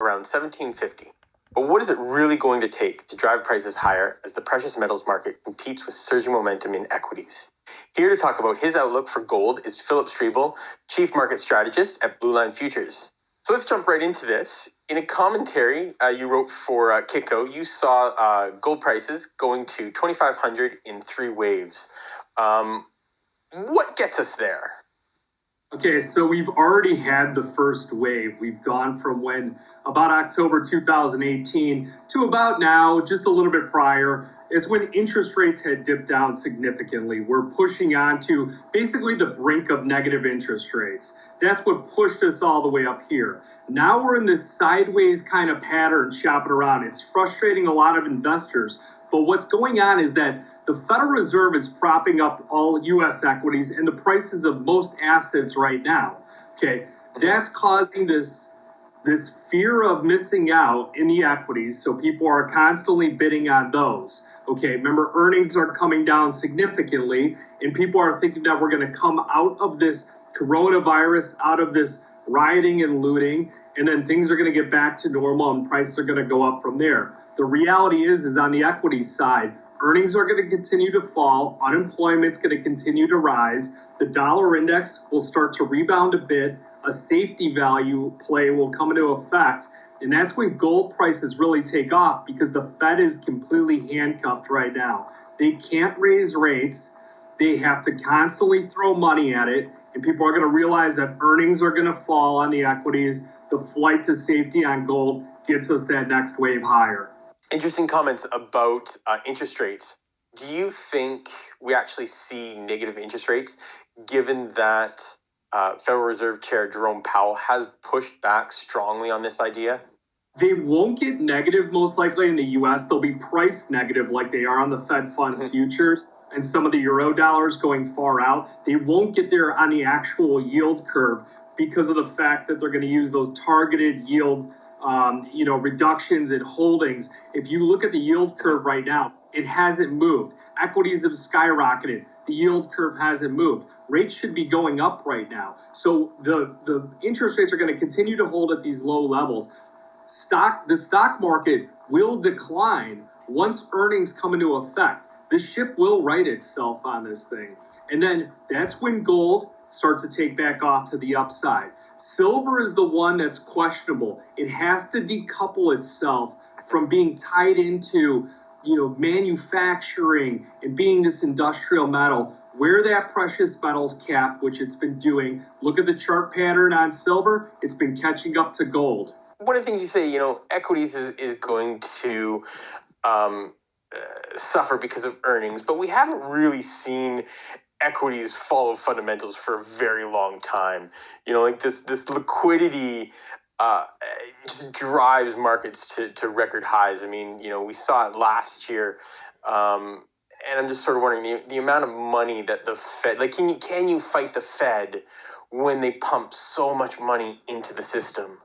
around 1750. But what is it really going to take to drive prices higher as the precious metals market competes with surging momentum in equities? Here to talk about his outlook for gold is Phillip Streible, Chief Market Strategist at Blue Line Futures. So let's jump right into this. In a commentary you wrote for Kitco, you saw gold prices going to 2,500 in 3 waves. What gets us there? Okay, so we've already had the first wave. We've gone from about October 2018 to about now, just a little bit prior. It's when interest rates had dipped down significantly. We're pushing on to basically the brink of negative interest rates. That's what pushed us all the way up here. Now we're in this sideways kind of pattern shopping around. It's frustrating a lot of investors. But what's going on is that the Federal Reserve is propping up all U.S. equities and the prices of most assets right now. Okay, that's causing this fear of missing out in the equities. So people are constantly bidding on those. Okay, remember, earnings are coming down significantly, and people are thinking that we're going to come out of this coronavirus, out of this rioting and looting, and then things are going to get back to normal and prices are going to go up from there. The reality is on the equity side, earnings are going to continue to fall, unemployment's going to continue to rise, the dollar index will start to rebound a bit, a safety value play will come into effect, and that's when gold prices really take off because the Fed is completely handcuffed right now. They can't raise rates, they have to constantly throw money at it, and people are going to realize that earnings are going to fall on the equities. The flight to safety on gold gets us that next wave higher. Interesting comments about interest rates. Do you think we actually see negative interest rates given that Federal Reserve Chair Jerome Powell has pushed back strongly on this idea? They won't get negative most likely in the U.S. They'll be priced negative like they are on the Fed funds futures and some of the euro dollars going far out. They won't get there on the actual yield curve because of the fact that they're going to use those targeted yield reductions in holdings. If you look at the yield curve right now, it hasn't moved. Equities have skyrocketed. The yield curve hasn't moved. Rates should be going up right now. So the interest rates are going to continue to hold at these low levels. The stock market will decline once earnings come into effect. The ship will right itself on this thing. And then that's when gold starts to take back off to the upside. Silver is the one that's questionable. It has to decouple itself from being tied into, manufacturing and being this industrial metal. Where that precious metals cap, which it's been doing, look at the chart pattern on silver, it's been catching up to gold. One of the things you say, equities is going to suffer because of earnings, but we haven't really seen equities follow fundamentals for a very long time. This liquidity just drives markets to record highs. I mean, we saw it last year, and I'm just sort of wondering the amount of money that the Fed, can you fight the Fed when they pump so much money into the system?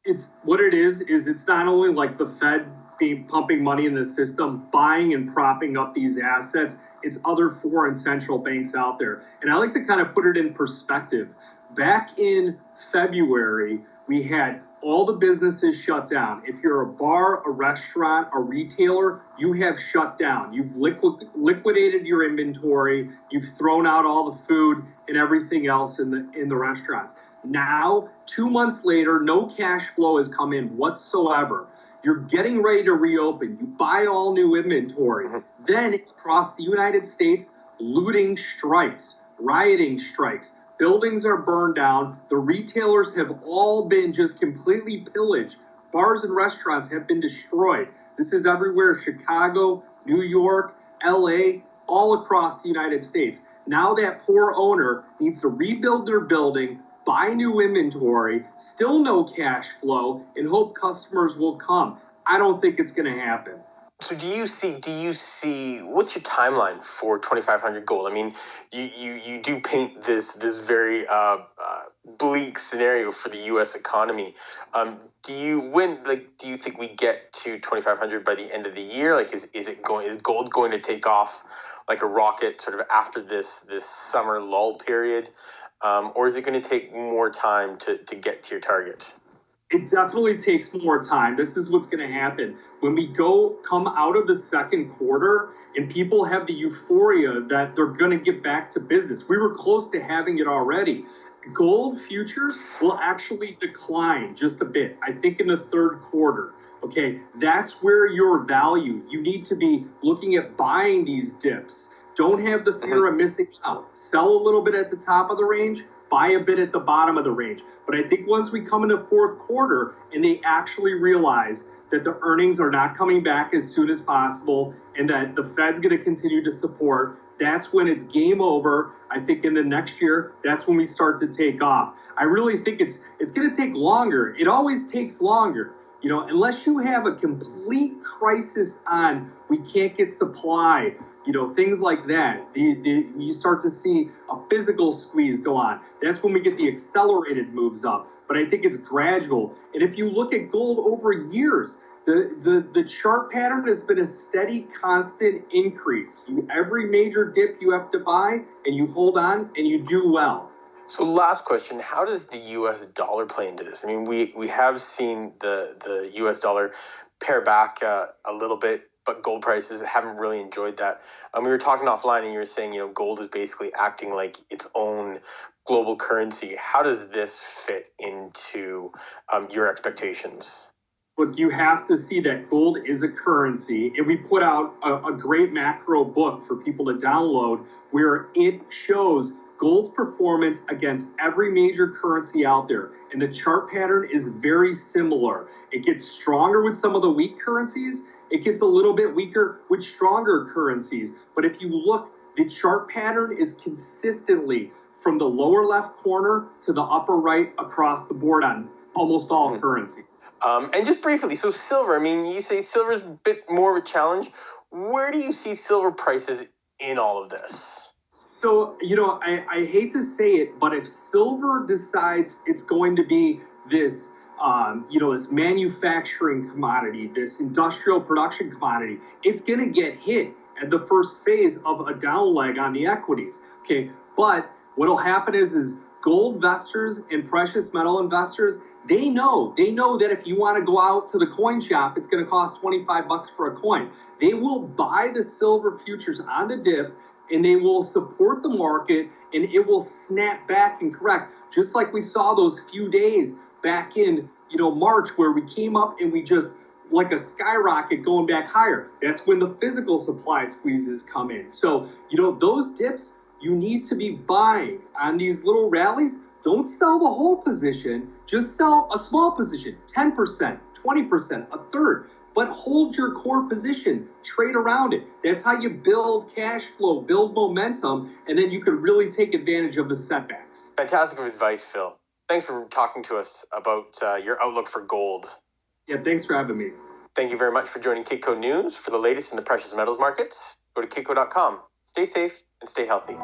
It's what it is it's not only like the Fed being pumping money in the system, buying and propping up these assets, it's other foreign central banks out there. And I like to kind of put it in perspective. Back in February, we had all the businesses shut down. If you're a bar, a restaurant, a retailer, you have shut down. You've liquidated your inventory. You've thrown out all the food and everything else in the restaurants. Now, 2 months later, no cash flow has come in whatsoever. You're getting ready to reopen. You buy all new inventory. Then across the United States, looting strikes, rioting strikes. Buildings are burned down. The retailers have all been just completely pillaged. Bars and restaurants have been destroyed. This is everywhere: Chicago, New York, LA, all across the United States. Now that poor owner needs to rebuild their building, buy new inventory, still no cash flow, and hope customers will come. I don't think it's going to happen. So do you see, what's your timeline for 2,500 gold? I mean, you do paint this very bleak scenario for the U.S. economy. Do you think we get to 2,500 by the end of the year? Is gold going to take off like a rocket sort of after this summer lull period? Or is it going to take more time to get to your target? It definitely takes more time. This is what's going to happen when we come out of the second quarter and people have the euphoria that they're going to get back to business. We were close to having it already. Gold futures will actually decline just a bit, I think, in the third quarter. Okay, that's where your value. You need to be looking at buying these dips. Don't have the fear of missing out. Sell a little bit at the top of the range, buy a bit at the bottom of the range. But I think once we come into fourth quarter and they actually realize that the earnings are not coming back as soon as possible and that the Fed's going to continue to support, that's when it's game over. I think in the next year, that's when we start to take off. I really think it's going to take longer. It always takes longer. You know, unless you have a complete crisis on we can't get supply, you know, things like that. You start to see a physical squeeze go on. That's when we get the accelerated moves up. But I think it's gradual. And if you look at gold over years, the chart pattern has been a steady, constant increase. Every major dip you have to buy, and you hold on, and you do well. So last question, how does the U.S. dollar play into this? I mean, we have seen the U.S. dollar pare back a little bit, but gold prices haven't really enjoyed that. We were talking offline and you were saying, you know, gold is basically acting like its own global currency. How does this fit into your expectations? Look, you have to see that gold is a currency. And we put out a great macro book for people to download where it shows gold's performance against every major currency out there. And the chart pattern is very similar. It gets stronger with some of the weak currencies. It gets a little bit weaker with stronger currencies. But if you look, the chart pattern is consistently from the lower left corner to the upper right across the board on almost all currencies. And just briefly, so silver, I mean, you say silver's a bit more of a challenge. Where do you see silver prices in all of this? So, you know, I hate to say it, but if silver decides it's going to be this, this manufacturing commodity, this industrial production commodity, it's going to get hit at the first phase of a down leg on the equities. Okay, but what'll happen is gold investors and precious metal investors, they know that if you want to go out to the coin shop, it's going to cost $25 for a coin. They will buy the silver futures on the dip, and they will support the market, and it will snap back and correct, just like we saw those few days back in, March, where we came up and we just like a skyrocket going back higher. That's when the physical supply squeezes come in. So, those dips, you need to be buying on these little rallies. Don't sell the whole position, just sell a small position, 10%, 20%, a third. But hold your core position, trade around it. That's how you build cash flow, build momentum, and then you can really take advantage of the setbacks. Fantastic advice, Phil. Thanks for talking to us about your outlook for gold. Yeah, thanks for having me. Thank you very much for joining Kitco News. For the latest in the precious metals markets, go to kitco.com. Stay safe and stay healthy.